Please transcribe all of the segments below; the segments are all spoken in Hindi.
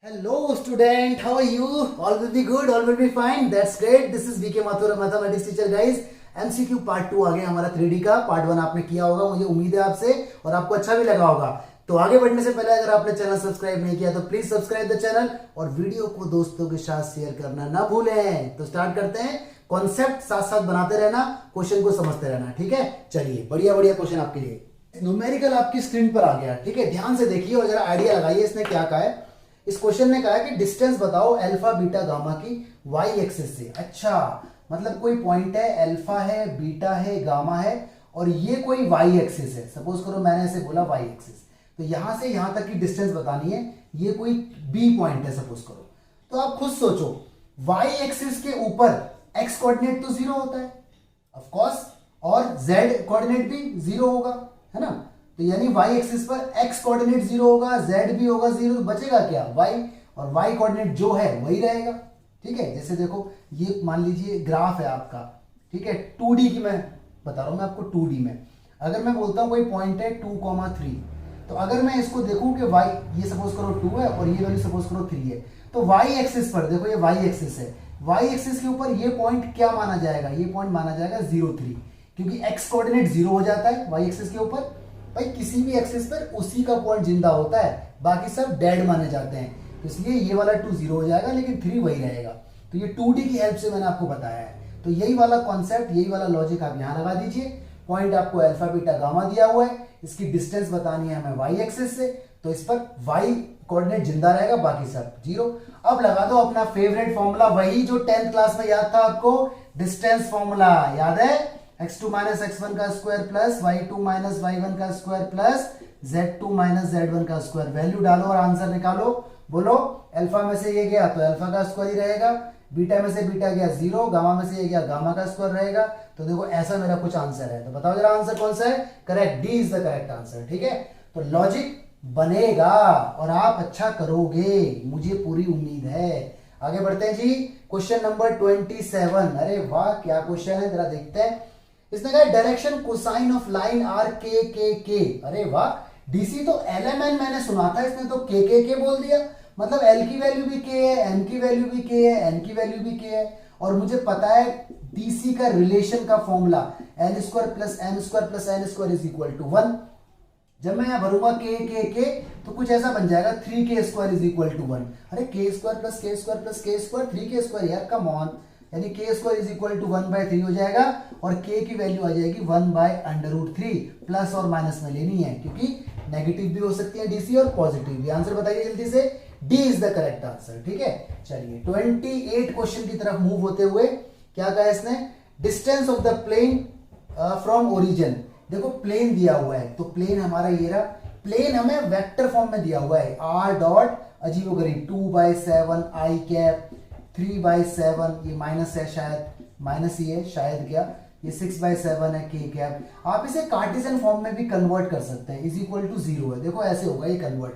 Hello student, how are you? All will be good, all will be fine. That's great. This is VK Mathur, mathematics teacher guys. MCQ part 2 आ गया हमारा 3D का। पार्ट 1 आपने किया होगा, मुझे उम्मीद है आपसे, और आपको अच्छा भी लगा होगा। तो आगे बढ़ने से पहले अगर आपने चैनल सब्सक्राइब नहीं किया तो प्लीज सब्सक्राइब द चैनल और वीडियो को दोस्तों के साथ शेयर करना ना भूलें। तो स्टार्ट करते हैं। कॉन्सेप्ट साथ साथ बनाते रहना, क्वेश्चन को समझते रहना, ठीक है। चलिए, बढ़िया बढ़िया क्वेश्चन आपके लिए। न्यूमेरिकल आपकी स्क्रीन पर आ गया, ठीक है। ध्यान से देखिए और जरा आइडिया लगाइए इसने क्या कहा है। इस क्वेश्चन ने कहा है कि डिस्टेंस बताओ अल्फा बीटा गामा की वाई एक्सिस से। अच्छा, मतलब कोई पॉइंट है, अल्फा है, बीटा है, गामा है, और ये कोई वाई एक्सिस है। सपोज करो मैंने ऐसे बोला वाई एक्सिस, तो यहां से यहां तक की डिस्टेंस बतानी है। ये कोई बी पॉइंट है सपोज करो। तो आप खुद सोचो, वाई एक्सिस के ऊपर एक्स कोऑर्डिनेट तो जीरो होता है ऑफ कोर्स, और जेड कोऑर्डिनेट भी जीरो होगा, है ना। तो यानी y एक्सिस पर x कोऑर्डिनेट जीरो होगा, z भी होगा जीरो, तो बचेगा क्या, y, और y कोऑर्डिनेट जो है वही रहेगा, ठीक है। जैसे देखो, ये मान लीजिए ग्राफ है आपका, ठीक है। 2D की मैं बता रहा हूं मैं आपको। 2D में अगर मैं बोलता हूं कोई पॉइंट है 2,3, तो अगर मैं इसको देखूं कि y, ये सपोज करो 2 है और ये वैल्यू सपोज करो 3 है, तो y एक्सिस पर देखो, ये y एक्सिस है, y एक्सिस के ऊपर ये पॉइंट क्या माना जाएगा, ये पॉइंट माना जाएगा 0,3, क्योंकि x कोऑर्डिनेट जीरो हो जाता है y एक्सिस के ऊपर। भाई किसी भी एक्सिस पर उसी का पॉइंट जिंदा होता है, बाकी सब डेड माने जाते हैं। तो इसलिए ये वाला 2 जीरो हो जाएगा, लेकिन 3 वही रहेगा। तो ये 2D की हेल्प से मैंने आपको बताया है। तो यही वाला कॉन्सेप्ट, यही वाला लॉजिक आप यहां लगा दीजिए। पॉइंट आपको अल्फा बीटा गामा दिया हुआ है, इसकी डिस्टेंस बतानी है हमें वाई एक्सिस से, तो इस पर वाई कोऑर्डिनेट जिंदा रहेगा, बाकी सब जीरो। अब लगा दो अपना फेवरेट फॉर्मूला, वही जो 10th क्लास में याद था आपको, डिस्टेंस फॉर्मूला याद है। x2 माइनस x1 का square plus y2 minus y1 का square plus z2 minus z1 का स्क्वायर। वैल्यू डालो और आंसर निकालो। बोलो, अल्फा में से ये गया तो अल्फा का स्क्वायर ही रहेगा, बीटा में से बीटा गया 0, गामा में से ये गया गामा का स्क्वायर रहेगा। तो देखो ऐसा मेरा कुछ आंसर है। तो बताओ जरा आंसर कौन सा है, correct, D is the correct answer, ठीक है। तो लॉजिक बनेगा और आप अच्छा करोगे, मुझे पूरी उम्मीद है। आगे बढ़ते हैं जी, क्वेश्चन नंबर 27। अरे वाह, क्या क्वेश्चन है, जरा देखते हैं। इसने कहा direction cosine of line are के। अरे वाह, डीसी तो एलएमएन मैंने सुना था, इसने तो के बोल दिया। मतलब एल की वैल्यू भी के है, एम की वैल्यू भी के है, एन की वैल्यू भी के है, और मुझे पता है डीसी का रिलेशन का formula L square plus M square plus N square is equal to 1। जब मैं यहां भरूंगा के तो कुछ ऐसा बन जाएगा 3k square is equal to 1। अरे के स्क्वायर प्लस के स्क्वायर प्लस के स्क्वायर 3k स्क्वायर, यार कम ऑन, यानी के स्क्वायर इज इक्वल टू 1/3 हो जाएगा, और के की वैल्यू आ जाएगी 1/√3। प्लस और माइनस में लेनी है, क्योंकि नेगेटिव भी हो सकती है डीसी और पॉजिटिव भी। आंसर बताइए जल्दी से, D is the correct answer, ठीक है। चलिए 28 क्वेश्चन की तरफ मूव होते हुए क्या कहा इसने, distance of the plane from origin. देखो प्लेन दिया हुआ है, तो प्लेन हमारा ये रहा। प्लेन हमें वेक्टर फॉर्म में दिया हुआ है, r डॉट अजीबोगरीब 2/7 i कैप 3/7, ये माइनस है शायद, माइनस ही है शायद, क्या ये 6/7 है के कैप। आप इसे कार्टेशियन फॉर्म में भी कन्वर्ट कर सकते हैं, इज इक्वल टू 0 है। देखो ऐसे होगा ये कन्वर्ट,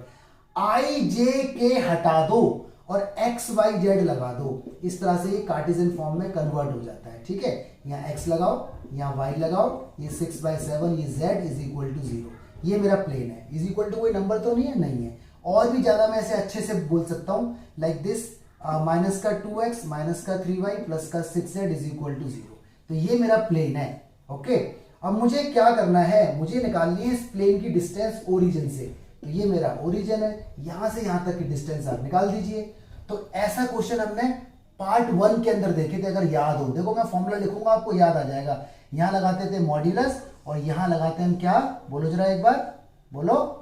आई जे के हटा दो और एक्स वाई जेड लगा दो, इस तरह से ये कार्टेशियन फॉर्म में कन्वर्ट हो जाता है, ठीक है। यहाँ x लगाओ, यहाँ y लगाओ, ये 6/7, ये z इज इक्वल टू 0। ये मेरा प्लेन है, इज इक्वल टू कोई नंबर तो नहीं है, नहीं है। और भी ज्यादा मैं ऐसे अच्छे से बोल सकता हूं, लाइक दिस, माइनस का 2x माइनस का 3y प्लस का 6z इज इक्वल टू 0। तो ये मेरा प्लेन है, ओके। अब मुझे क्या करना है, मुझे निकालनी है इस प्लेन की डिस्टेंस ओरिजिन से। तो ये मेरा ओरिजिन है, यहां से यहां तक की डिस्टेंस आप निकाल दीजिए। तो ऐसा क्वेश्चन हमने पार्ट 1 के अंदर देखे थे, अगर याद हो। देखो मैं फॉर्मूला लिखूंगा, आपको याद आ जाएगा। यहां लगाते थे मॉड्यूलस, और यहां लगाते हैं क्या, बोलो जरा एक बार, बोलो,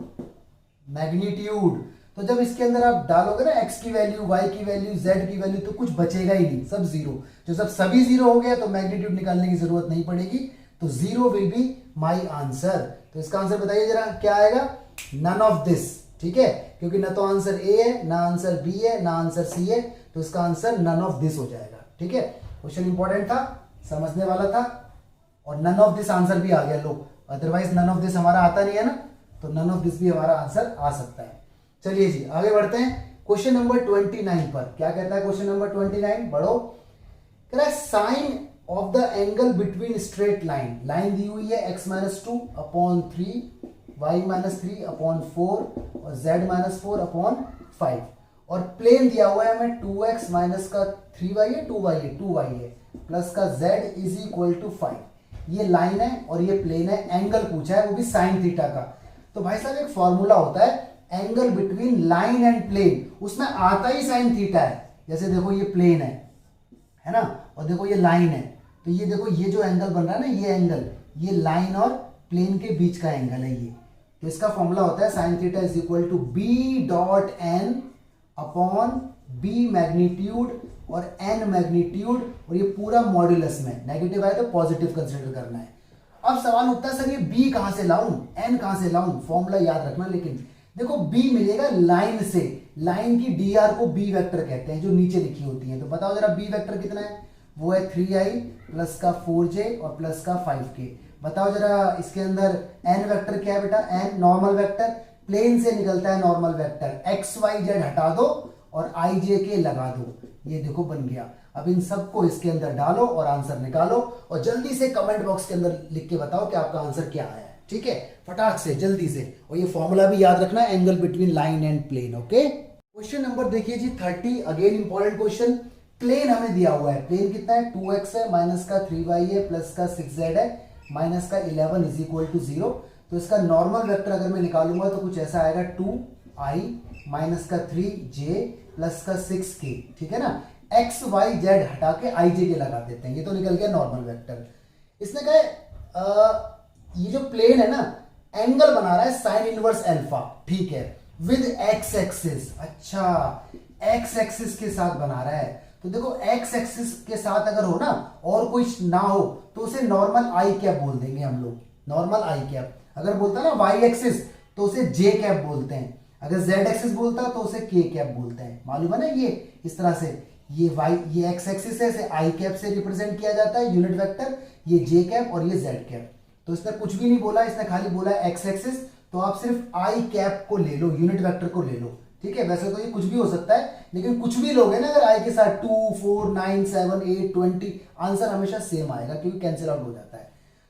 मैग्नीट्यूड। तो जब इसके अंदर आप डालोगे ना x की वैल्यू, y की वैल्यू, z की वैल्यू, तो कुछ बचेगा ही नहीं, सब जीरो। जो जब सभी जीरो हो गया तो मैग्नीट्यूड निकालने की जरूरत नहीं पड़ेगी, तो 0 विल बी माय आंसर। तो इसका आंसर बताइए जरा क्या आएगा, नन ऑफ दिस, ठीक है। क्योंकि ना तो आंसर ए है, ना आंसर बी है, ना आंसर सी है, तो इसका आंसर नन ऑफ दिस हो जाएगा, ठीक है। क्वेश्चन इंपॉर्टेंट था, समझने वाला था, और नन ऑफ दिस आंसर भी आ गया। लो, अदरवाइज नन ऑफ दिस हमारा आता नहीं है ना, तो नन ऑफ दिस भी हमारा आंसर आ सकता है। चलिए जी आगे बढ़ते हैं क्वेश्चन नंबर 29 पर। क्या कहता है क्वेश्चन नंबर 29, बढ़ो। कह रहा है sine of the angle between straight line. Line दी हुई है x-2/3, y-3/4 और z-4/5, और प्लेन दिया हुआ है हमें 2x माइनस का 3y है 2y है प्लस का z इज इक्वल टू 5। ये लाइन है और ये प्लेन है, एंगल पूछा है वो भी साइन थीटा का। तो भाई साहब एक फॉर्मूला होता है angle between line and plane, उसमें आता ही साइन थीटा है। जैसे देखो ये प्लेन है ना, और देखो ये लाइन है, तो ये देखो ये जो एंगल बन रहा है ना, ये एंगल ये लाइन और प्लेन के बीच का एंगल है ये। तो इसका फॉर्मूला होता है sine theta is equal to B dot N upon B magnitude और एन मैग्नीट्यूड, और ये पूरा मॉड्यूलस में, नेगेटिव आए तो पॉजिटिव कंसीडर करना है। अब सवाल उठता है सर ये बी कहां से लाऊं, एन कहां से लाऊं, फॉर्मूला याद रखना। लेकिन देखो बी मिलेगा लाइन से, लाइन की डी आर को बी वेक्टर कहते हैं जो नीचे लिखी होती है। तो बताओ जरा बी वेक्टर कितना है, वो है 3i प्लस का 4j और प्लस का 5k। बताओ जरा इसके अंदर एन वेक्टर क्या है बेटा, एन नॉर्मल वेक्टर, प्लेन से निकलता है normal vector, X Y Z हटा दो और आई जे के लगा दो, ये देखो बन गया। अब इन सबको इसके अंदर डालो और आंसर निकालो, और जल्दी से कमेंट बॉक्स के अंदर लिख के बताओ कि आपका आंसर क्या आया है, ठीक है, फटाक से जल्दी से। और ये फॉर्मूला भी याद रखना, angle between line and plane. Okay, question number देखिए जी 30, अगेन इंपॉर्टेंट क्वेश्चन। प्लेन हमें दिया हुआ है, प्लेन कितना है 2x है माइनस का 3y है प्लस का 6z है माइनस का 11 इज इक्वल टू 0। तो इसका नॉर्मल वेक्टर अगर मैं निकालूंगा तो कुछ ऐसा आएगा 2i माइनस का 3j प्लस का 6k, ठीक है ना। एक्स वाई जेड हटा के आई जे के लगा देते हैं, ये तो निकल गया नॉर्मल वेक्टर। इसने कहा ये जो प्लेन है ना, एंगल बना रहा है साइन इनवर्स अल्फा, ठीक है, विद एक्स एक्सिस। अच्छा, एक्स एक्सिस के साथ बना रहा है, तो देखो एक्स एक्सिस के साथ अगर हो ना और कोई ना हो तो उसे नॉर्मल आई कैप बोल देंगे हम लोग, नॉर्मल आई कैप। अगर बोलता ना वाई एक्सिस तो उसे जे कैप बोलते हैं, अगर जेड एक्सिस बोलता तो उसे के कैप बोलते हैं, मालूम है ना। ये इस तरह से ये वाई, ये एक्स एक्सिस है, इसे आई कैप से रिप्रेजेंट किया जाता है यूनिट वेक्टर, ये जे कैप और ये जेड कैप। तो इसने कुछ भी नहीं बोला, इसने खाली बोला एक्स एक्सिस, तो आप सिर्फ आई कैप को ले लो, यूनिट वेक्टर को ले लो, ठीक है। वैसे तो ये कुछ भी हो सकता है, लेकिन कुछ भी लोगे ना अगर आई के साथ 2, 4, 9, 7, 8, 20, आंसर हमेशा सेम आएगा क्योंकि कैंसिल आउट हो जाता है।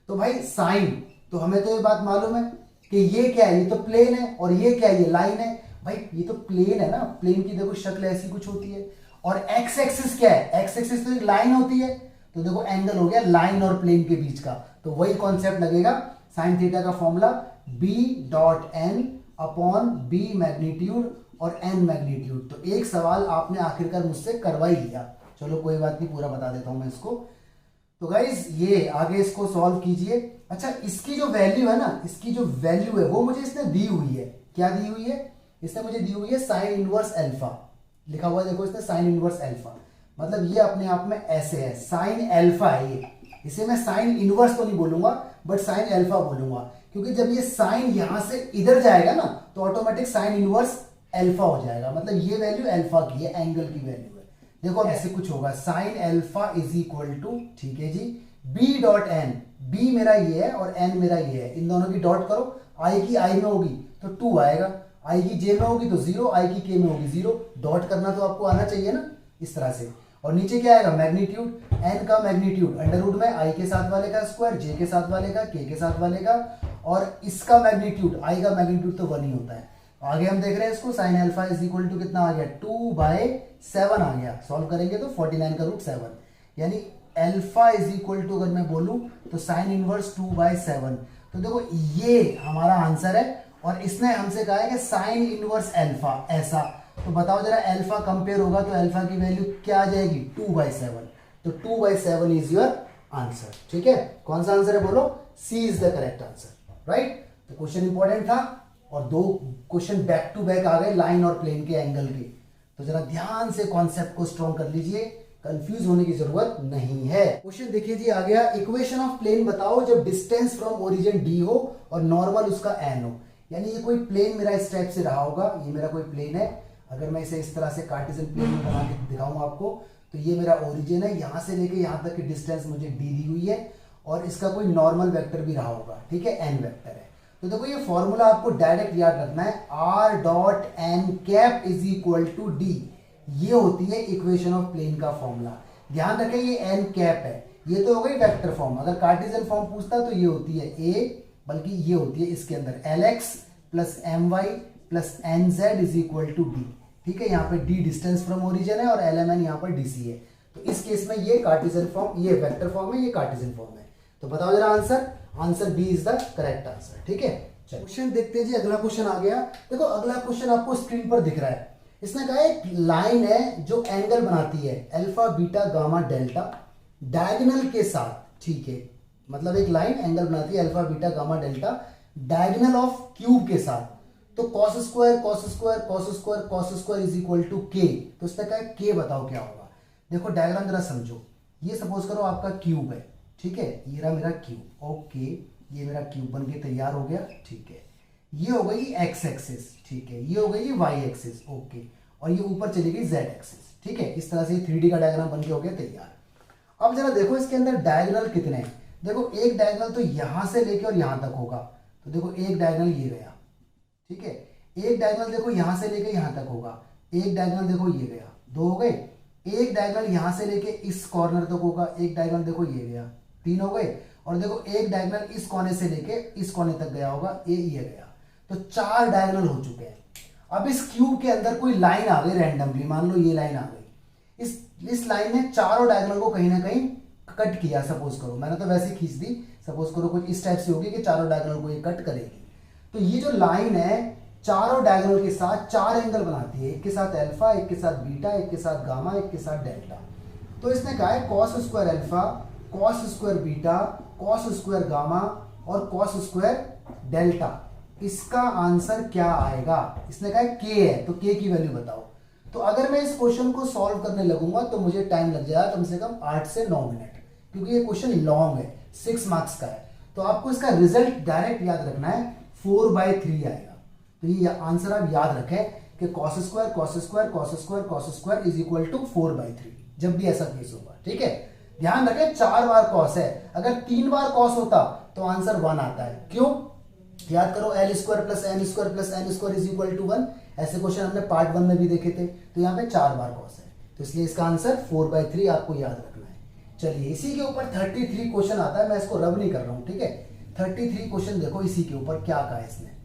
तो भाई साइन, तो हमें तो ये बात मालूम है कि ये क्या है, ये तो प्लेन है, और ये क्या है, ये लाइन है। भाई ये तो प्लेन है ना, प्लेन की देखो शक्ल ऐसी कुछ होती है। और एक्स एक्सिस क्या है, एक्स एक्सिस तो एक लाइन होती है, तो देखो एंगल हो गया लाइन और प्लेन के बीच का, तो वही कॉन्सेप्ट लगेगा। साइन थीटा का formula B dot N upon B magnitude और एन मैग्नीट्यूड। तो एक सवाल आपने आखिरकार मुझसे करवा ही लिया, चलो कोई बात नहीं, पूरा बता देता हूं मैं इसको। तो गाइज ये आगे इसको सॉल्व कीजिए। अच्छा, इसकी जो वैल्यू है ना, इसकी जो वैल्यू है वो मुझे इसने दी हुई है, क्या दी हुई है, इसने मुझे दी हुई है साइन इनवर्स अल्फा, लिखा हुआ है देखो इसने साइन इनवर्स अल्फा, मतलब ये अपने आप में ऐसे है, साइन अल्फा है ये। इसे मैं साइन इनवर्स तो नहीं बोलूंगा बट साइन अल्फा बोलूंगा, क्योंकि जब ये साइन यहां से इधर जाएगा ना तो ऑटोमेटिक साइन इनवर्स अल्फा हो जाएगा, मतलब ये वैल्यू अल्फा की है, एंगल की वैल्यू है। देखो ऐसे कुछ होगा, sine alpha is equal to, ठीक है जी, बी डॉट एन, बी मेरा ये है और एन मेरा ये है, इन दोनों की डॉट करो, आई की आई में होगी तो 2 आएगा, आई की जे में होगी तो 0, आई की के में होगी 0, डॉट करना तो आपको आना चाहिए ना, इस तरह से। और नीचे क्या आएगा, मैग्नीट्यूड, एन का मैग्नीट्यूड अंडर रूट में आई के साथ वाले का स्क्वायर, जे के साथ वाले का, के साथ वाले का, और इसका मैग्नीट्यूड, आई का मैग्नीट्यूड तो 1 ही होता है। आगे हम देख रहे हैं इसको, sine alpha is equal to कितना आ गया, 2/7 आ गया, सॉल्व करेंगे तो 49 का रूट 7, यानी अल्फा इज इक्वल टू अगर मैं बोलूं तो साइन इनवर्स 2/7। तो देखो ये हमारा आंसर है, और इसने हमसे कहा है कि साइन इनवर्स अल्फा ऐसा। तो बताओ जरा, अल्फा कंपेयर होगा तो अल्फा की वैल्यू क्या आ जाएगी, 2/7। तो 2/7 इज योर आंसर, ठीक है। कौन सा आंसर है बोलो, C is the correct answer, right. तो क्वेश्चन इंपॉर्टेंट था और 2 क्वेश्चन बैक टू बैक आ गए लाइन और प्लेन के एंगल के। तो जरा ध्यान से कॉन्सेप्ट को स्ट्रॉन्ग कर लीजिए, कंफ्यूज होने की जरूरत नहीं है। क्वेश्चन देखिए जी, आ गया, इक्वेशन ऑफ प्लेन बताओ जब डिस्टेंस फ्रॉम ओरिजिन डी हो और नॉर्मल उसका एन हो। यानी ये कोई प्लेन मेरा इस टाइप से रहा होगा, ये मेरा कोई प्लेन है, अगर मैं इसे इस तरह से कार्टेशियन प्लेन में बना के दिखाऊं आपको, तो ये मेरा ओरिजिन है, यहां से लेके यहां तक की डिस्टेंस मुझे डी दी हुई है, और इसका कोई नॉर्मल वेक्टर भी रहा होगा, ठीक है, एन वेक्टर है। तो देखो ये फॉर्मूला आपको डायरेक्ट याद रखना है, R dot N cap is equal to D, ये होती है इक्वेशन ऑफ प्लेन का फॉर्मूला। ध्यान रखें ये एन कैप है, ये तो हो गई वेक्टर फॉर्म, अगर कार्टेशियन फॉर्म पूछता तो ये होती है ए, बल्कि ये होती है इसके अंदर L X plus M Y plus N Z is equal to D, ठीक है, यहाँ पे d डिस्टेंस फ्रॉम ओरिजिन है और lmn यहाँ पर dc है। तो इस केस में ये कार्टेशियन फॉर्म, ये वेक्टर फॉर्म है, ये कार्टेशियन फॉर्म है। तो बताओ जरा answer, answer B is the correct answer. ठीक है, चलो क्वेश्चन देखते हैं जी। अगला क्वेश्चन आ गया। देखो अगला क्वेश्चन आपको स्क्रीन पर दिख रहा है। इसने कहा एक लाइन है जो एंगल बनाती है alpha beta gamma delta diagonal के साथ। ठीक है, मतलब एक लाइन एंगल बनाती है alpha beta gamma delta diagonal of cube के साथ। तो cos square cos square cos square cos square is equal to K. तो इसने कहा के बताओ क्या होगा। देखो डायग्राम जरा समझो। ये सपोज करो आपका क्यूब है, ठीक है, ये रहा मेरा क्यूब। ओके, ये मेरा क्यूब बन के तैयार हो गया। ठीक है, ये हो गई एक्स एक्सिस, ठीक है, ये हो गई वाई एक्सिस। ओके, और ये ऊपर चली गई जेड एक्सिस। ठीक है, इस तरह से 3D का डायग्राम बन के हो गया तैयार। अब जरा देखो इसके अंदर डायगोनल कितने हैं। देखो एक डायगोनल तो यहां से लेके और यहां तक होगा। तो देखो एक डायगोनल ये गया, ठीक है, एक डायगोनल देखो यहां से लेके यहां तक होगा, एक डायगोनल देखो ये गया, दो हो गए। एक डायगोनल यहां से लेके इस कॉर्नर तक होगा, एक डायगोनल देखो ये गया, तीन हो गए। और देखो एक डायगोनल इस कोने से लेके इस कोने तक गया होगा, ये गया। तो 4 डायगोनल हो चुके हैं। अब इस क्यूब के अंदर कोई लाइन आ गई रैंडमली, मान लो ये लाइन आ गई। इस लाइन ने चारों डायगोनल को कहीं ना कहीं कट किया। सपोज करो, मैंने तो वैसे ही खींच दी। सपोज करो कुछ इस टाइप से होगी कि चारों डायगोनल को ये कट करेगी। तो ये जो लाइन है चारों डायगोनल के साथ 4 एंगल बनाती है, एक के साथ अल्फा, एक के साथ बीटा, एक के साथ गामा, एक के साथ डेल्टा। तो इसने कहा है cos square alpha, cos square beta, cos square gamma और कॉस स्क्वायर डेल्टा। इसका आंसर क्या आएगा। इसने कहा के है, तो के की वैल्यू बताओ। तो अगर मैं इस क्वेश्चन को सॉल्व करने लगूंगा तो मुझे टाइम लग जाएगा कम से कम 8 से 9 मिनट, क्योंकि ये क्वेश्चन लॉन्ग है, 6 मार्क्स का है। तो आपको इसका रिजल्ट डायरेक्ट याद रखना है, 4/3 आएगा। तो ये आंसर आप याद रखें कि cos square cos square cos square cos square is equal to 4/3 जब भी ऐसा केस होगा। ठीक है, ध्यान रखें 4 बार cos है, अगर 3 बार cos होता तो आंसर 1 आता है। क्यों, याद करो l square plus n square plus n square is equal to 1। ऐसे क्वेश्चन हमने पार्ट 1 में भी देखे थे। तो यहाँ पे 4 बार cos है, तो इसलिए इसका आंसर 4/3 आपको याद रखना है। चलिए इसी के ऊपर 33 क्वेश्चन आता है, मैं इसको रब नहीं कर रहा हूं। ठीक है, 33 क्वेश्चन देखो इसी के ऊपर क्या कहा है इसने।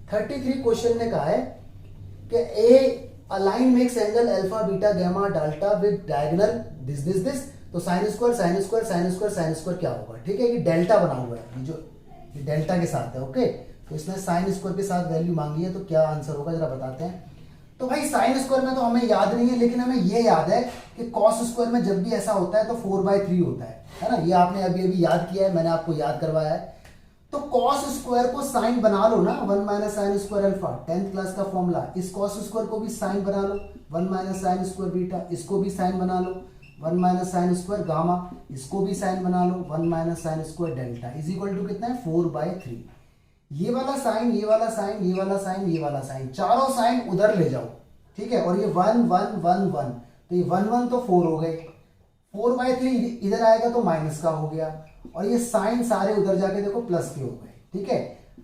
33 क्वेश्चन ने कहा है कि a line makes angle alpha beta gamma delta with diagonal this। तो sine square sine square sine square sine square क्या होगा। ठीक है, कि डेल्टा बना हुआ है, ये जो डेल्टा के साथ है। ओके, तो इसने साइन स्क्वायर के साथ वैल्यू मांगी है, तो क्या आंसर होगा जरा बताते हैं। तो भाई साइन स्क्वायर में तो हमें याद नहीं है, लेकिन हमें ये याद है कि कॉस स्क्वायर में जब भी ऐसा होता है तो 4/3 होता है ना। ये आपने अभी अभी याद किया है, मैंने आपको याद करवाया है। तो कॉस स्क्वायर को साइन बना लो ना, 1 minus sine square alpha, 10th class का फॉर्मूला। इस कॉस स्क्वायर को भी साइन बना लो, 1 माइनस साइन स्क्वायर बीटा, इसको भी साइन बना लो, 1 माइनस साइन स्क्वायर गामा, इसको भी साइन बना लो, 1 minus sine square delta is equal to कितना है 4/3। ये वाला साइन, ये वाला साइन, ये वाला साइन, ये वाला साइन, चारों साइन उधर ले जाओ। ठीक है, और ये 1 1 1 1, तो ये 1 1 तो 4 हो गए, 4/3 इधर आएगा तो माइनस का हो गया, और ये साइन सारे उधर जाके देखो प्लस के हो गए। ठीक है,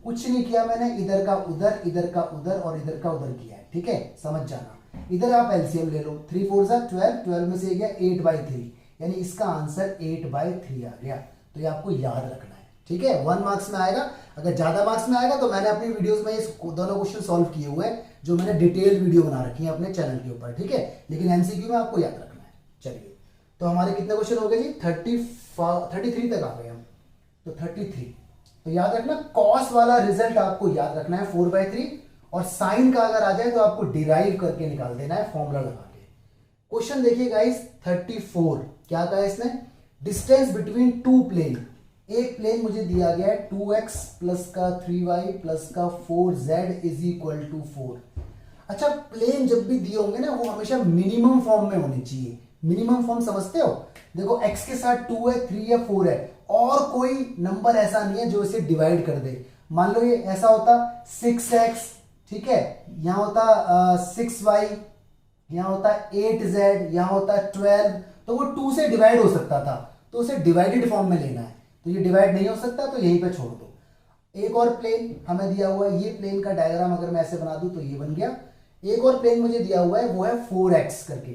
कुछ नहीं किया मैंने, इधर का उधर, इधर का उधर और इधर का उधर किया है। ठीक है, समझ जाना। इधर आप एलसीएम ले लो, 3 4 12, 12 में से गया 8/3, यानी इसका आंसर 8/3 आ गया। तो ये आपको याद रखना है। ठीक है, 1 मार्क्स में आएगा। अगर ज्यादा मार्क्स में आएगा तो मैंने अपनी वीडियोस में इस दोनों क्वेश्चन सॉल्व किए हुए हैं, जो मैंने डिटेल्ड वीडियो बना रखी है अपने चैनल के ऊपर। ठीक है, लेकिन एमसीक्यू में आपको याद रखना है। चलिए, तो हमारे कितने क्वेश्चन हो गए जी, 33 तक आ गए हम। तो 33, तो याद रखना कॉस वाला रिजल्ट आपको याद रखना है 4/3, और साइन का अगर आ जाए तो आपको डिराइव करके निकाल देना है फॉर्मूला लगा के। क्वेश्चन देखिए गाइस 34, क्या कहा है इसने, डिस्टेंस बिटवीन 2 प्लेन। एक प्लेन मुझे दिया गया है 2x प्लस का 3y प्लस का 4z इज इक्वल टू 4। अच्छा, प्लेन जब भी दिए होंगे ना वो हमेशा मिनिमम फॉर्म में होने चाहिए। मिनिमम फॉर्म समझते हो, देखो x के साथ 2 है, 3 है, 4 है, और कोई नंबर ऐसा नहीं है जो इसे डिवाइड कर दे। मान लो ये ऐसा होता 6x, ठीक है, यहां होता 6y, यहां होता 8z, यहां होता 12, तो वो 2 से डिवाइड हो सकता था, तो उसे डिवाइडेड फॉर्म में लेना है। तो ये डिवाइड नहीं हो सकता, तो यहीं पे छोड़ दो। एक और प्लेन हमें दिया हुआ है, ये प्लेन का डायग्राम अगर मैं ऐसे बना दूं तो ये बन गया। एक और प्लेन मुझे दिया हुआ है, वो है 4x करके,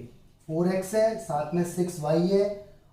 4x है, साथ में 6y है,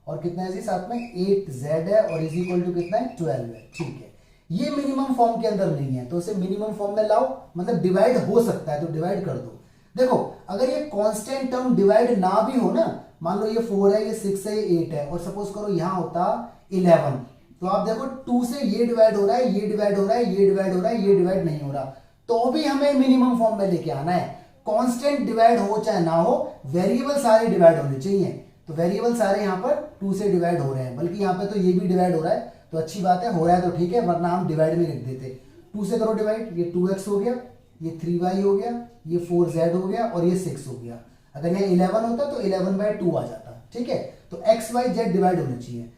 और कितना है जी, साथ में 8z है, और इज इक्वल टू कितना है 12 है। ठीक है, ये मिनिमम फॉर्म के अंदर नहीं है, तो उसे मिनिमम फॉर्म में लाओ, मतलब डिवाइड हो सकता है तो डिवाइड कर दो। देखो अगर ये कांस्टेंट टर्म डिवाइड ना भी हो ना, मान लो ये 4 है, ये 6 है, ये 8 है, और सपोज करो यहां होता 11, तो आप देखो 2 से ये डिवाइड हो रहा है, ये डिवाइड हो रहा है, ये डिवाइड हो रहा है, ये डिवाइड नहीं हो रहा, तो भी हमें मिनिमम फॉर्म में लेके आना है। कांस्टेंट डिवाइड हो चाहे ना हो, वेरिएबल सारे डिवाइड होने चाहिए। तो वेरिएबल सारे यहाँ पर 2 से डिवाइड हो रहे हैं, बल्कि यहाँ पे तो ये भी डिवाइड हो रहा है, तो अच्छी बात है, हो रहा है तो ठीक है, वरना हम डिवाइड में लिख देते। 2 से करो डिवाइड, ये 2x हो गया, ये 3y हो गया, ये 4z हो गया, और ये 6 हो गया। अगर यहाँ 11 होता तो 11/2 आ जाता, ठीक है। तो x y z डिवाइड होने चाहिए।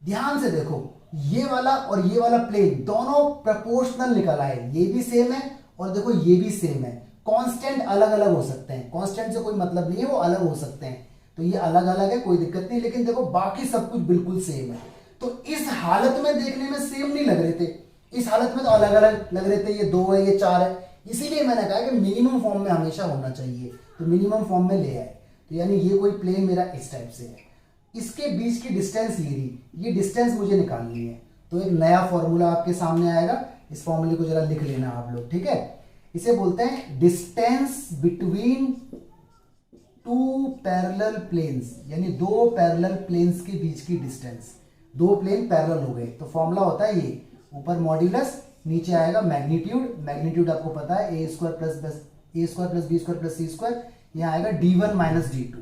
ध्यान से देखो, ये वाला और ये वाला प्लेन दोनों प्रोपोर्शनल निकल आए, ये भी सेम है और देखो ये भी सेम है। कांस्टेंट अलग अलग हो सकते हैं, कांस्टेंट से कोई मतलब नहीं है, वो अलग हो सकते हैं, तो ये अलग अलग है, कोई दिक्कत नहीं, लेकिन देखो बाकी सब कुछ बिल्कुल सेम है। तो इस हालत में देखने में सेम नहीं लग रहे थे, इस हालत में तो अलग अलग लग रहे थे, ये 2 है, ये 4 है, इसीलिए मैंने कहा कि मिनिमम फॉर्म में हमेशा होना चाहिए, तो मिनिमम फॉर्म में ले आए। तो यानी ये कोई प्लेन मेरा इस टाइप से है, इसके बीच की डिस्टेंस ये रही, ये डिस्टेंस मुझे निकालनी है। तो एक नया फॉर्मूला आपके सामने आएगा, इस फॉर्मूले को जरा लिख लेना आप लोग, ठीक है। इसे बोलते हैं डिस्टेंस बिटवीन 2 पैरेलल प्लेन्स, यानी 2 पैरेलल प्लेन्स के बीच की डिस्टेंस। 2 प्लेन पैरेलल हो गए, तो फॉर्मूला होता है ये, ऊपर मॉड्यूलस, नीचे आएगा मैग्नीट्यूड। मैग्नीट्यूड आपको पता है a² + b² + c², यहाँ आएगा d1 - d2।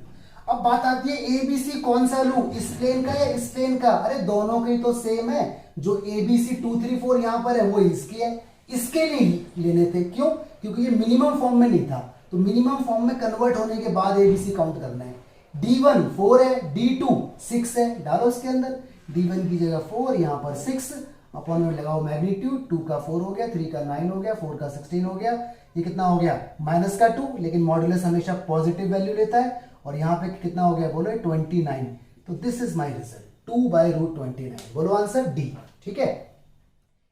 अब बात आती है ए बी सी कौन सा लूं, इस प्लेन का या इस प्लेन का? अरे दोनों के तो सेम है, जो ए बी सी 2 3 4 यहां पर है वो इसके है, इसके नहीं लेने थे। क्यों? क्योंकि ये मिनिमम फॉर्म में नहीं था, तो मिनिमम फॉर्म में कन्वर्ट होने के बाद ए बी सी काउंट करना है। d1 4 है, d2 6 है, डालो इसके अंदर, d1 की जगह 4, यहां पर 6, अपॉन में लगाओ मैग्नीट्यूड, 2 का 4 हो गया, 3 का 9 हो गया, 4 का 16 हो गया, ये कितना हो गया माइनस का 2, लेकिन मॉड्यूलस हमेशा पॉजिटिव वैल्यू लेता है, और यहां पे कितना हो गया बोलो 29। तो दिस इज माय रिजल्ट 2/√29। बोलो आंसर डी, ठीक है।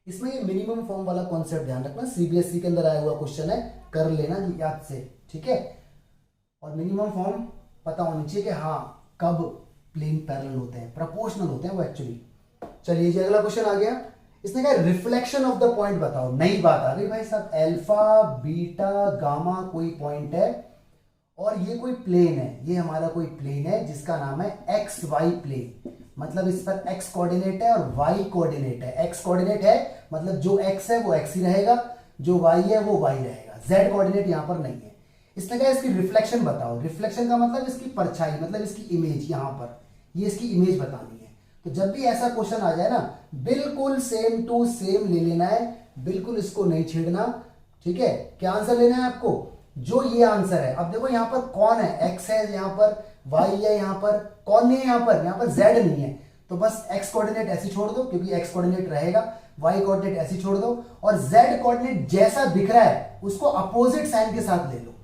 इसमें ये मिनिमम फॉर्म वाला कॉन्सेप्ट ध्यान रखना, सीबीएसई के अंदर आया हुआ क्वेश्चन है, कर लेना याद से, ठीक है। और मिनिमम फॉर्म पता होनी चाहिए कि हाँ कब प्लेन पैरेलल होते हैं, प्रोपोर्शनल होते हैं वो एक्चुअली। चलिए जी अगला क्वेश्चन आ गया, इसने कहा रिफ्लेक्शन ऑफ द पॉइंट बताओ। नई बात आ गई भाई साहब, अल्फा बीटा गामा कोई पॉइंट है और ये कोई प्लेन है, ये हमारा कोई प्लेन है जिसका नाम है एक्स वाई प्लेन। मतलब इस पर एक्स कोऑर्डिनेट है और वाई कोऑर्डिनेट है। एक्स कोऑर्डिनेट है मतलब जो एक्स है वो एक्स ही रहेगा, जो वाई है वो वाई रहेगा, जेड कोऑर्डिनेट यहां पर नहीं है। इसने कहा इसकी रिफ्लेक्शन बताओ। रिफ्लेक्शन का मतलब इसकी परछाई, मतलब इसकी इमेज, यहां पर ये इसकी इमेज बतानी है। तो जब भी ऐसा क्वेश्चन आ जाए ना, बिल्कुल सेम टू सेम ले लेना है, बिल्कुल इसको नहीं छेड़ना, ठीक है। क्या आंसर लेना है आपको? जो ये आंसर है। अब देखो यहां पर कौन है, एक्स है, यहां पर वाई है, यहां पर कौन नहीं है, यहां पर जेड नहीं है, तो बस एक्स कोऑर्डिनेट ऐसे छोड़ दो क्योंकि एक्स कोऑर्डिनेट रहेगा, वाई कोऑर्डिनेट ऐसे छोड़ दो, और जेड कोऑर्डिनेट जैसा दिख रहा है उसको अपोजिट साइन के साथ ले लो।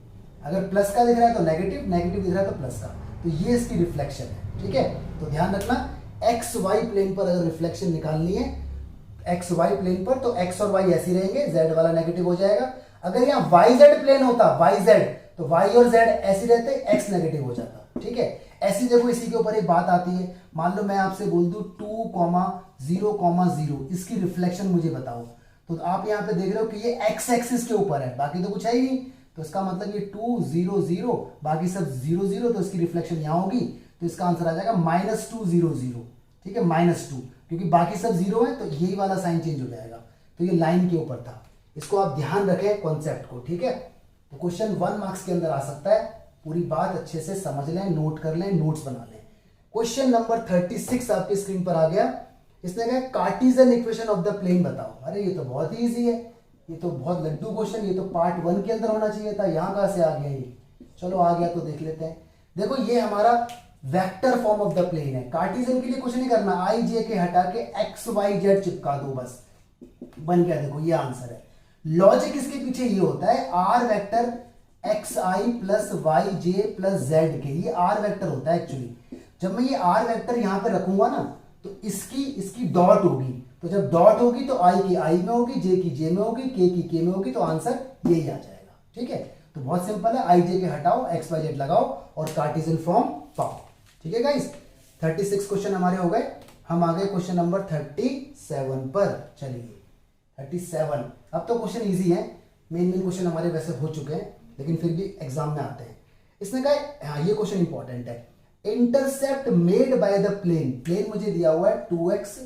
अगर प्लस का दिख रहा है तो नेगेटिव, नेगेटिव दिख रहा है तो प्लस का, तो ये इसकी रिफ्लेक्शन है, ठीक है। तो ध्यान रखना, एक्स वाई प्लेन पर अगर रिफ्लेक्शन निकालनी है एक्स वाई प्लेन पर, तो एक्स और वाई ऐसे रहेंगे, जेड वाला नेगेटिव हो जाएगा। अगर यहाँ वाई जेड प्लेन होता, वाई जेड, तो वाई और जेड ऐसे रहते, एक्स नेगेटिव हो जाता, ठीक है। ऐसी देखो इसी के ऊपर एक बात आती है, मान लो मैं आपसे बोल दूं 2,0,0, इसकी रिफ्लेक्शन मुझे बताओ, तो आप यहाँ पे देख रहे हो कि ये एक्स एक्सिस के ऊपर है, बाकी तो कुछ है ही नहीं, तो इसका मतलब ये 2 0 0, बाकी सब 0 0, तो इसकी रिफ्लेक्शन यहां होगी, तो इसका आंसर आ जाएगा -2 0 0, ठीक है, -2, क्योंकि बाकी सब 0 है, तो यही वाला साइन चेंज हो जाएगा। तो ये लाइन के ऊपर था, इसको आप ध्यान रखें कॉन्सेप्ट को, ठीक है। तो क्वेश्चन 1 मार्क्स के अंदर आ सकता है, पूरी बात अच्छे से समझ लें, नोट कर लें, नोट्स बना लें। क्वेश्चन नंबर 36 आपकी स्क्रीन पर आ गया। इसने कहा Cartesian equation of the plane बताओ। अरे ये तो बहुत ही ईजी है, ये तो बहुत लड्डू क्वेश्चन, ये तो पार्ट 1 के अंदर होना चाहिए था, यहां कहां से आ गया ये? चलो आ गया तो देख लेते हैं। देखो ये हमारा vector form of the plane है। कार्टेशियन के लिए कुछ नहीं करना, आई जे के हटा के एक्स वाई जेड चिपका दो, बस बन गया। देखो ये आंसर है। लॉजिक इसके पीछे ये होता है, R vector X I plus Y J plus Z K, ये आर वेक्टर होता है एक्चुअली। जब मैं ये आर वेक्टर यहां पे रखूंगा ना, तो इसकी डॉट होगी, तो जब डॉट होगी तो आई की आई में होगी, जे की जे में होगी, के की के में होगी, तो आंसर यही आ जाएगा, ठीक है। तो बहुत सिंपल है, आई जे के हटाओ, एक्स वाई जेड लगाओ और कार्टेशियन फॉर्म पाओ, ठीक है गाइस। 36 क्वेश्चन हमारे हो गए, हम आ गए क्वेश्चन नंबर 37 पर। चलिए 37, अब तो क्वेश्चन इजी है, मेन क्वेश्चन हमारे वैसे हो चुके हैं। लेकिन फिर भी एग्जाम में आते हैं। इसने कहा हाँ ये क्वेश्चन इंपॉर्टेंट है, intercept made by the plane, plane मुझे दिया हुआ है 2x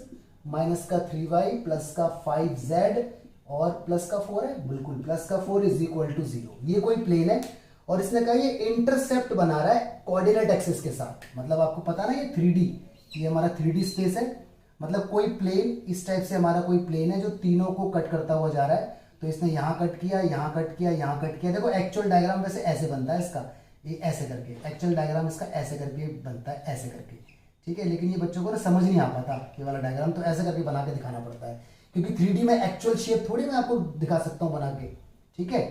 माइनस का 3y प्लस का 5z और प्लस का 4 है, बिल्कुल प्लस का 4 इज इक्वल टू 0। ये कोई प्लेन है और इसने कहा ये इंटरसेप्ट बना रहा है कोऑर्डिनेट एक्सिस के साथ। मतलब आपको पता ना ये 3D, ये हमारा 3D स्पेस है। मतलब कोई प्लेन इस टाइप से हमारा कोई प्लेन है जो तीनों को कट करता हुआ जा रहा है। तो इसने यहाँ कट किया, यहाँ कट किया, यहाँ कट किया। देखो एक्चुअल डायग्राम वैसे ऐसे बनता है इसका, ये ऐसे करके एक्चुअल डायग्राम इसका ऐसे करके बनता है, ऐसे करके, ठीक है। लेकिन ये बच्चों को ना समझ नहीं आ पाता ये वाला डायग्राम, तो ऐसे करके बना के दिखाना पड़ता है, क्योंकि 3D में एक्चुअल शेप थोड़ी मैं आपको दिखा सकता हूँ बना के, ठीक है।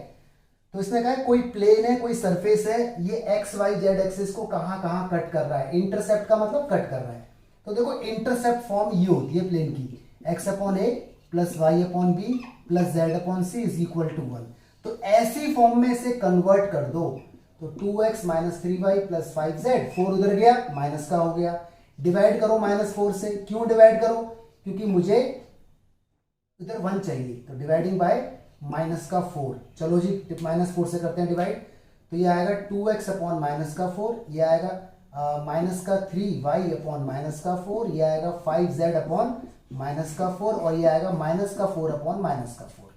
तो इसने कहा कोई प्लेन है, कोई सरफेस है, ये एक्स वाई जेड एक्सिस को कहाँ कहाँ कट कर रहा है। इंटरसेप्ट का मतलब कट कर रहा है। तो देखो इंटरसेप्ट फॉर्म ये होती है प्लेन की, X upon A plus Y upon B plus Z upon C is equal to 1। तो ऐसी फॉर्म में इसे कन्वर्ट कर दो, तो 2x minus 3y plus 5z, 4 उधर गया माइनस का हो गया, डिवाइड करो -4 से। क्यों डिवाइड करो? क्योंकि मुझे इधर 1 चाहिए, तो डिवाइडिंग बाय माइनस का 4। चलो जी -4 से करते हैं डिवाइड, तो ये आएगा 2x अपॉन माइनस का 4, ये आएगा माइनस का 3y अपॉन माइनस का 4, ये आएगा 5z अपॉन माइनस का 4 और ये आएगा माइनस का 4 अपॉन माइनस का 4।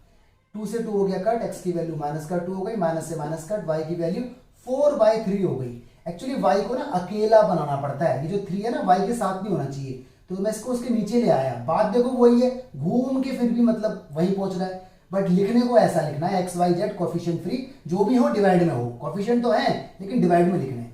2 से 2 हो गया कट, x की वैल्यू माइनस का 2 हो गई, माइनस से माइनस कट, y की वैल्यू 4/3 हो गई। एक्चुअली y को ना अकेला बनाना पड़ता है, ये जो 3 है ना y के साथ भी होना चाहिए, तो मैं इसको उसके नीचे ले आया। बात देखो वही है, घूम के फिर भी मतलब वही पहुंच रहा है, बट लिखने को ऐसा लिखना है X Y Z coefficient free, जो भी हो डिवाइड में हो। कोफिशिएंट तो है लेकिन डिवाइड में लिखना है।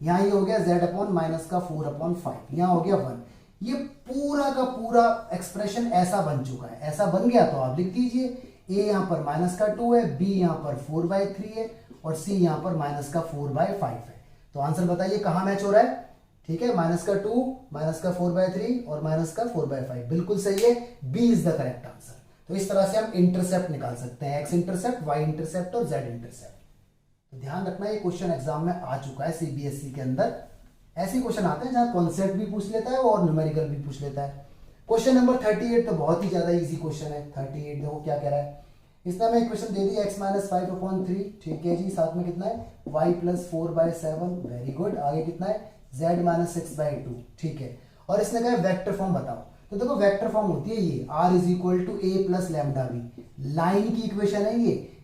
यहाँ ये हो गया z अपॉन माइनस का 4 अपॉन 5, यहाँ हो गया 1। ये पूरा का पूरा एक्सप्रेशन ऐसा बन चुका है। ऐसा बन गया तो आप लिख दीजिए, a यहाँ पर माइनस का 2 है, b यहाँ पर 4/3 है और c यहाँ पर माइनस का 4/5 है। तो आंसर बताइए कहाँ मैच हो रहा है? ठीक है, माइनस का 2, माइनस का 4/3 और माइनस का 4/5 बिल्कुल सही है। B is the correct answer. तो इस तरह से हम इंटरसेप्ट निकाल सकते हैं, एक्स इंटरसेप्ट, वाई इंटरसेप्ट और जेड इंटरसेप्ट। तो ध्यान रखना ये क्वेश्चन एग्जाम में आ चुका है सीबीएसई के अंदर। ऐसे क्वेश्चन आते हैं जहां कॉन्सेप्ट भी पूछ लेता है और न्यूमेरिकल भी पूछ लेता है। क्वेश्चन नंबर 38 तो बहुत ही ज्यादा इजी क्वेश्चन है। 38 देखो क्या कह रहा है, इसने हमें इक्वेशन दे दी x माइनस 5/3, ठीक है जी। साथ में कितना है y प्लस 4/7, वेरी गुड। आगे कितना है z माइनस 6/2, ठीक है। और इसने कहा वेक्टर फॉर्म बताओ। तो देखो वेक्टर फॉर्म होती है ये r is equal to a plus lambda B. Line की इक्वेशन है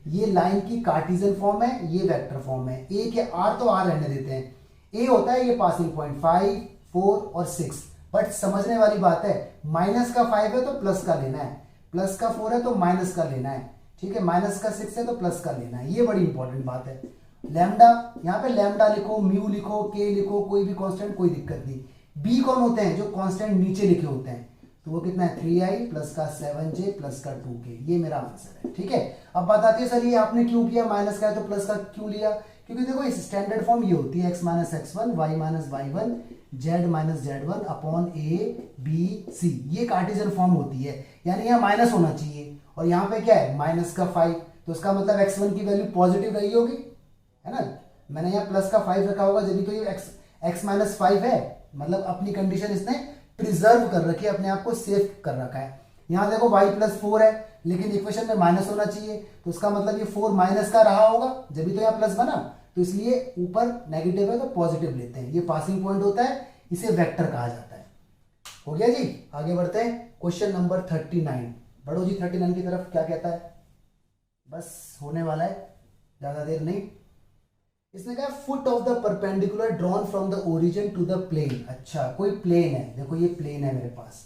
ये लाइन की कार्टेशियन फॉर्म है, ये वेक्टर फॉर्म है। a के r तो r रहने देते हैं, a होता है ये पासिंग पॉइंट 5, 4 और 6। बट समझने वाली बात है, माइनस का 5 है तो प्लस का लेना है, प्लस का 4 है तो माइनस का लेना है, ठीक है। माइनस का 6 है तो प्लस का लेना है, ये बड़ी इंपॉर्टेंट बात है। लैम्डा, यहाँ पे लैम्डा लिखो, म्यू लिखो, के लिखो, कोई भी कांस्टेंट कोई दिक्कत नहीं। बी कौन होते हैं? जो कांस्टेंट नीचे लिखे होते हैं, तो वो कितना है 3i प्लस का 7j प्लस का 2k, ये मेरा आंसर है, ठीक है। अब बात आती है सर ये आपने क्यों किया, माइनस का है तो प्लस का क्यों लिया? क्योंकि देखो इस स्टैंडर्ड फॉर्म ये होती है x minus x1, y minus y1, z minus z1 upon a b c, ये कार्टेशियन फॉर्म होती है। यानी यहाँ माइनस होना चाहिए और यहाँ पे क्या है माइनस का 5, तो इसका मतलब x1 की वैल्यू पॉजिटिव रही होगी, है ना। मैंने यहाँ प्लस का 5 रखा होगा, जब भी तो ये x माइनस 5 है, मतलब अपनी कंडीशन इसने प्रिजर्व कर रखी है, अपने आप को सेव कर रखा है। यहाँ देखो y प्लस 4 है, लेकिन इक्वेशन में माइनस होना चाहिए, तो इसका मतलब ये 4 माइनस का रहा होगा, जब भी तो यहाँ प्लस बना, तो इसलिए ऊपर नेगेटिव है तो पॉजिटिव लेते हैं। ये पासिंग पॉइंट होता है, इसे वेक्टर कहा जाता है। हो गया जी, आगे बढ़ते हैं। क्वेश्चन नंबर 39, बढ़ो जी 39 की तरफ। क्या कहता है, बस होने वाला है, ज्यादा देर नहीं। इसने कहा foot of the perpendicular drawn from the origin to the plane. अच्छा, कोई प्लेन है, देखो ये प्लेन है मेरे पास,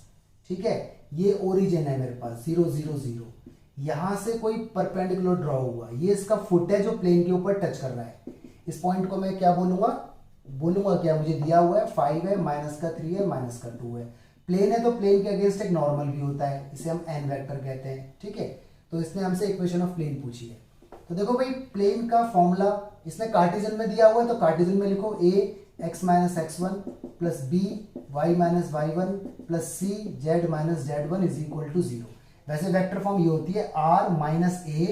ठीक है। ये ओरिजिन है मेरे पास 0 0 0, यहां से कोई परपेंडिकुलर ड्रॉ हुआ, ये इसका फुट है जो प्लेन के ऊपर टच कर रहा है। इस पॉइंट को मैं क्या बोलूंगा क्या, मुझे दिया हुआ है 5 है, माइनस का 3 है, माइनस का 2 है। प्लेन है तो प्लेन के अगेंस्ट एक नॉर्मल भी होता है, इसे हम एन वेक्टर कहते हैं, ठीक है। तो इसने हमसे इक्वेशन ऑफ प्लेन पूछी है। तो देखो भाई प्लेन का फॉर्मूला इसने कार्टेशियन में दिया हुआ है, तो कार्टेशियन में लिखो a x minus x1 plus b y minus y1 plus c z minus z1 is equal to 0। वैसे वेक्टर फॉर्म ये होती है r माइनस a,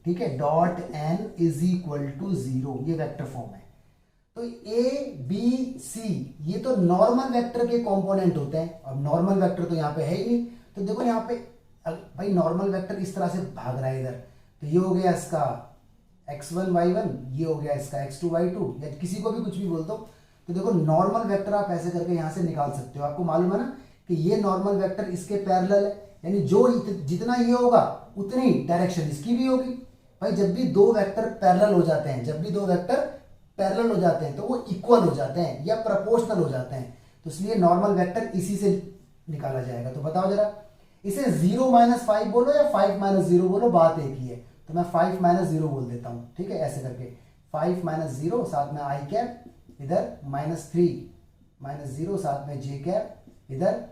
ठीक है, dot n is equal to 0, ये वेक्टर फॉर्म है। तो a b c ये तो नॉर्मल वेक्टर के कंपोनेंट होते हैं, अब नॉर्मल वेक्टर तो यहाँ पे है ही नहीं। तो देखो यहाँ पे भाई नॉर्मल वेक्टर इस तरह से भाग रहा है इधर, तो ये हो गया इसका x1 y1, ये हो गया इसका x2 y2, या किसी को भी कुछ भी बोल दो। तो देखो नॉर्मल वेक्टर आप ऐसे करके यहां से निकाल सकते हो। आपको मालूम है ना कि ये नॉर्मल वेक्टर इसके पैरेलल है, यानी जो जितना ये होगा उतनी डायरेक्शन इसकी भी होगी। भाई जब भी दो वेक्टर पैरेलल हो जाते हैं, जब भी दो वेक्टर पैरेलल हो जाते हैं तो वो इक्वल हो जाते हैं या प्रोपोर्शनल हो जाते हैं, तो इसलिए नॉर्मल वेक्टर इसी से निकाला जाएगा। तो बताओ जरा, इसे 0 - 5 बोलो या 5 - 0 बोलो, बात एक ही है। तो मैं 5 - 0 बोल देता हूं, ठीक है, ऐसे करके 5 - 0 साथ में i कैप, इधर -3 - 0 साथ में j कैप, इधर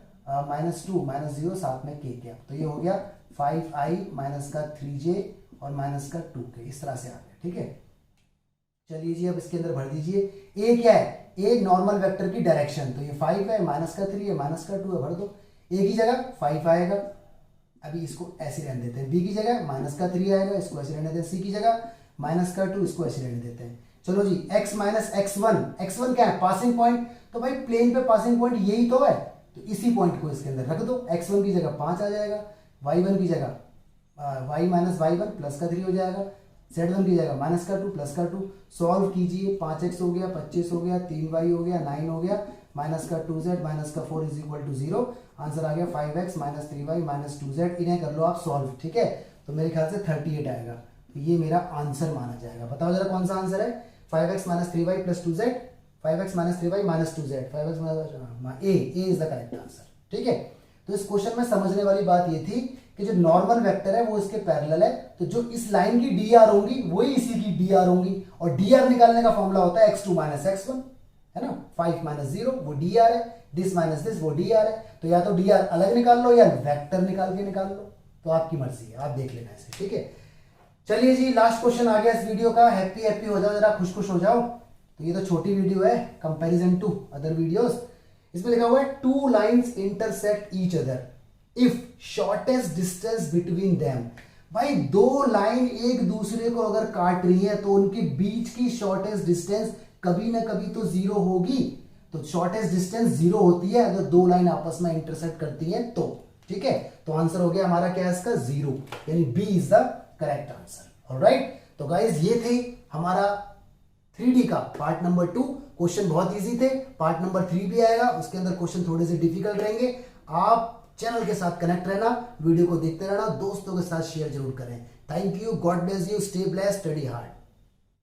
-2 - 0 साथ में k कैप। तो ये हो गया 5i माइनस का 3j और माइनस का 2k, इस तरह से आ गया, ठीक है। चलिए जी अब इसके अंदर भर दीजिए। ए क्या है? ए नॉर्मल वेक्टर की डायरेक्शन, तो ये 5 है, माइनस का 3 है, माइनस का 2 है, भर दो। ए की जगह 5 आएगा, अभी इसको ऐसे रहने देते हैं। बी की जगह माइनस का 3 आएगा, इसको ऐसे रहने देते हैं। सी की जगह माइनस का 2, इसको ऐसे रहने देते हैं। चलो जी, x माइनस x1, x1 क्या है? Passing point. तो भाई प्लेन पे पासिंग पॉइंट यही तो है, तो इसी पॉइंट को इसके अंदर रख दो। x1 की जगह 5 आ जाएगा, y1 की जगह y माइनस y1 प्लस का 3 हो जाएगा, z1 की जगह माइनस का 2 प्लस का 2। सॉल्व कीजिए, 5x हो गया, 25 हो गया, 3y हो गया, 9 हो गया, माइनस का 2z माइनस का 4 इज इक्वल टू 0। आंसर आ गया 5x minus 3y minus 2z। इन्हें कर लो आप सॉल्व, ठीक है। तो मेरे ख्याल से 38 आएगा, तो ये मेरा आंसर माना जाएगा। बताओ जरा कौन सा आंसर है? 5x minus 3y plus 2z, 5x minus 3y minus 2z, 5x minus A is the correct answer, ठीक है। तो इस क्वेश्चन में समझने वाली बात ये थी कि जो नॉर्मल वेक्टर है वो इसके पैरेलल है, तो जो इस लाइन की dr होंगी वही इसी की dr होंगी, और dr निकालने का फॉर्मूला होता है x2 माइनस x1, है ना। 5 माइनस 0 वो dr है, दिस माइनस दिस वो dr है। तो या तो dr अलग निकाल लो या वेक्टर निकाल के निकाल लो, तो आपकी मर्जी है, आप देख लेना इसे, ठीक है। चलिए जी लास्ट क्वेश्चन आ गया इस वीडियो का। हैप्पी हो जाओ जरा, खुश खुश हो जाओ। तो ये तो छोटी वीडियो है कंपैरिजन टू अदर वीडियोस। इसमें लिखा हुआ है 2 lines intersect each other if shortest distance between them. भाई दो लाइन एक दूसरे को अगर काट रही है तो उनके बीच की शॉर्टेस्ट डिस्टेंस कभी ना कभी तो 0 होगी। तो शॉर्टेस्ट डिस्टेंस 0 होती है अगर दो लाइन आपस में इंटरसेक्ट करती हैं तो, ठीक है। तो आंसर हो गया हमारा क्या है इसका? 0, यानी B is the correct answer. Alright, तो गाइज ये थे हमारा 3D का पार्ट नंबर 2। क्वेश्चन बहुत इजी थे। पार्ट नंबर 3 भी आएगा, उसके अंदर क्वेश्चन थोड़े से डिफिकल्ट रहेंगे। आप चैनल के साथ कनेक्ट रहना, वीडियो को देखते रहना, दोस्तों के साथ शेयर जरूर करें। Thank you, God bless you, stay blessed, study hard.